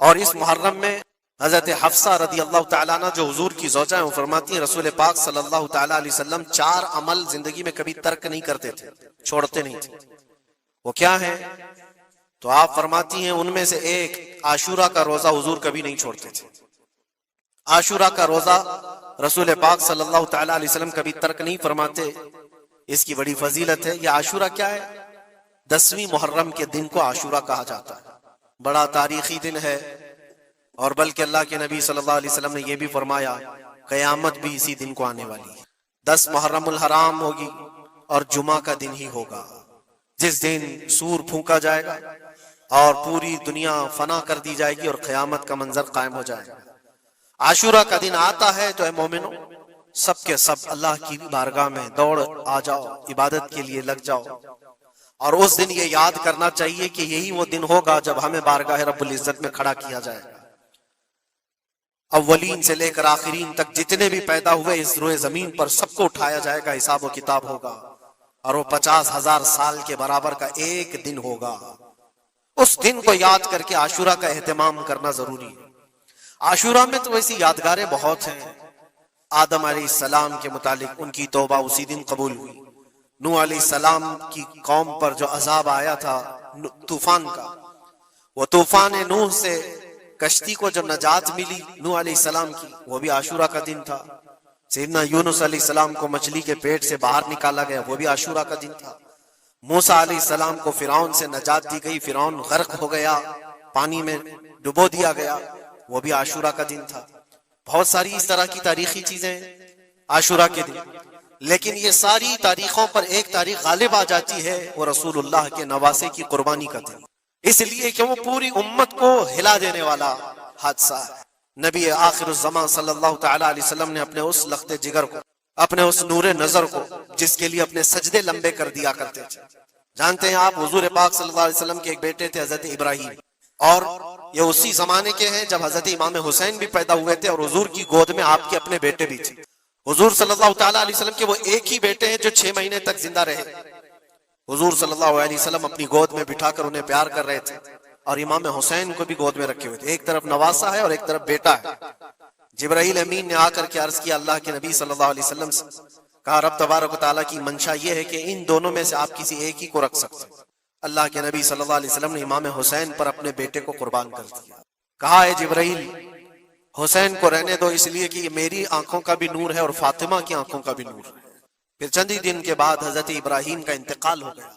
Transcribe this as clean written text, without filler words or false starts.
اور اس محرم میں حضرت حفصہ رضی اللہ تعالیٰ عنہ جو حضور کی زوجہ ہیں، وہ فرماتی ہیں رسول پاک صلی اللہ تعالیٰ علیہ وسلم 4 عمل زندگی میں کبھی ترک نہیں کرتے تھے، چھوڑتے نہیں تھے۔ وہ کیا ہے؟ تو آپ فرماتی ہیں ان میں سے ایک عاشورہ کا روزہ حضور کبھی نہیں چھوڑتے تھے۔ عاشورہ کا روزہ رسول پاک صلی اللہ تعالیٰ علیہ وسلم کبھی ترک نہیں فرماتے۔ اس کی بڑی فضیلت ہے۔ یہ عاشورہ کیا ہے؟ 10ویں محرم کے دن کو عاشورہ کہا جاتا ہے، بڑا تاریخی دن ہے، اور بلکہ اللہ کے نبی صلی اللہ علیہ وسلم نے یہ بھی فرمایا قیامت بھی اسی دن کو آنے والی ہے۔ 10 محرم الحرام ہوگی اور جمعہ کا دن ہی ہوگا، جس دن سور پھونکا جائے گا اور پوری دنیا فنا کر دی جائے گی اور قیامت کا منظر قائم ہو جائے گا۔ عاشورہ کا دن آتا ہے تو اے مومنو، سب کے سب اللہ کی بارگاہ میں دوڑ آ جاؤ، عبادت کے لیے لگ جاؤ، اور اس دن یہ یاد کرنا چاہیے کہ یہی وہ دن ہوگا جب ہمیں بارگاہ رب العزت میں کھڑا کیا جائے گا۔ اولین سے لے کر آخرین تک جتنے بھی پیدا ہوئے اس روئے زمین پر سب کو اٹھایا جائے گا، حساب و کتاب ہوگا، اور وہ 50,000 سال کے برابر کا ایک دن ہوگا۔ اس دن کو یاد کر کے عاشورہ کا اہتمام کرنا ضروری ہے۔ عاشورہ میں تو ویسی یادگاریں بہت ہیں۔ آدم علیہ السلام کے متعلق ان کی توبہ اسی دن قبول ہوئی۔ نوح علیہ السلام کی قوم پر جو عذاب آیا تھا طوفان کا، وہ طوفان نوح سے کشتی کو جو نجات ملی نوح علیہ السلام کی، وہ بھی عاشورہ کا دن تھا۔ سیدنا یونس علیہ السلام کو مچھلی کے پیٹ سے باہر نکالا گیا، وہ بھی عاشورہ کا دن تھا۔ موسیٰ علیہ السلام کو فرعون سے نجات دی گئی، فرعون غرق ہو گیا، پانی میں ڈبو دیا گیا، وہ بھی عاشورہ کا دن تھا۔ بہت ساری اس طرح کی تاریخی چیزیں عاشورہ کے دن، لیکن یہ ساری تاریخوں پر ایک تاریخ غالب آ جاتی ہے، وہ رسول اللہ کے نواسے کی قربانی کا دن، اس لیے کہ وہ پوری امت کو ہلا دینے والا حادثہ ہے۔ نبی آخر الزمان صلی اللہ تعالیٰ علیہ وسلم نے اپنے اس لخت جگر کو، اپنے اس نور نظر کو، جس کے لیے اپنے سجدے لمبے کر دیا کرتے تھے۔ جانتے ہیں آپ حضور پاک صلی اللہ علیہ وسلم کے ایک بیٹے تھے حضرت ابراہیم، اور یہ اسی زمانے کے ہیں جب حضرت امام حسین بھی پیدا ہوئے تھے، اور حضور کی گود میں آپ کے اپنے بیٹے بھی تھے۔ حضور صلی اللہ تعالیٰ علیہ وسلم کے وہ ایک ہی بیٹے ہیں جو 6 مہینے تک زندہ رہے۔ حضور صلی اللہ علیہ وسلم اپنی گود میں بٹھا کر انہیں پیار کر رہے تھے، اور امام حسین کو بھی گود میں رکھے ہوئے تھے۔ ایک طرف نواسا ہے اور ایک طرف بیٹا ہے۔ جبرائیل امین نے آ کر کے عرض کیا اللہ کے نبی صلی اللہ علیہ وسلم سے، کہا رب تبارک و تعالیٰ کی منشا یہ ہے کہ ان دونوں میں سے آپ کسی ایک ہی کو رکھ سکتے ہیں۔ اللہ کے نبی صلی اللہ علیہ وسلم نے امام حسین پر اپنے بیٹے کو قربان کر دیا۔ کہا اے جبرائیل، حسین کو رہنے دو، اس لیے کہ یہ میری آنکھوں کا بھی نور ہے اور فاطمہ کی آنکھوں کا بھی نور ہے۔ پھر چند ہی دن کے بعد حضرت ابراہیم کا انتقال ہو گیا۔